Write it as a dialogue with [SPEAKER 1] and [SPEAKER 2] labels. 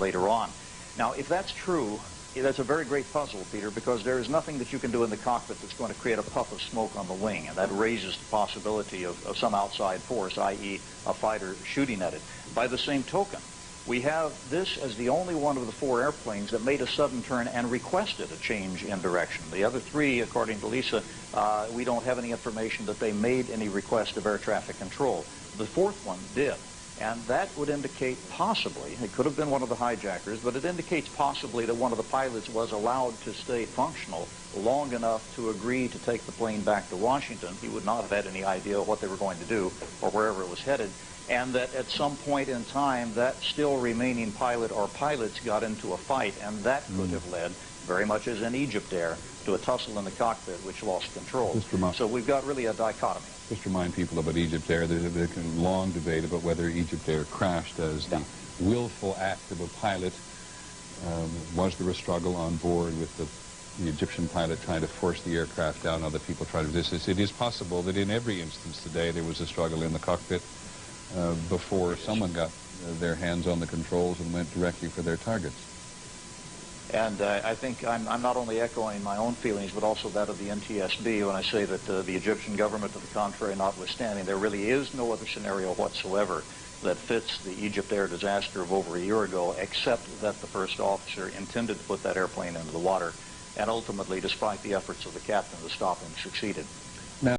[SPEAKER 1] later on. Now, if that's true, that's a very great puzzle, Peter, because there is nothing that you can do in the cockpit that's going to create a puff of smoke on the wing, and that raises the possibility of some outside force, i.e. a fighter shooting at it. By the same token, we have this as the only one of the 4 airplanes that made a sudden turn and requested a change in direction. The other 3, according to Lisa, we don't have any information that they made any request of air traffic control. The 4th one did. And that would indicate possibly, it could have been one of the hijackers, but it indicates possibly that one of the pilots was allowed to stay functional long enough to agree to take the plane back to Washington. He would not have had any idea what they were going to do or wherever it was headed. And that at some point in time, that still remaining pilot or pilots got into a fight, and that could have led, very much as in Egypt Air, to a tussle in the cockpit which lost control. So we've got really a dichotomy.
[SPEAKER 2] Just remind people about Egypt Air. There's a long debate about whether Egypt Air crashed as the willful act of a pilot. Was there a struggle on board with the Egyptian pilot trying to force the aircraft down, other people trying to resist? It is possible that in every instance today there was a struggle in the cockpit before someone got their hands on the controls and went directly for their targets.
[SPEAKER 1] And I think I'm not only echoing my own feelings, but also that of the NTSB when I say that the Egyptian government, to the contrary notwithstanding, there really is no other scenario whatsoever that fits the Egypt Air disaster of over a year ago, except that the first officer intended to put that airplane into the water, and ultimately, despite the efforts of the captain to stop him, succeeded.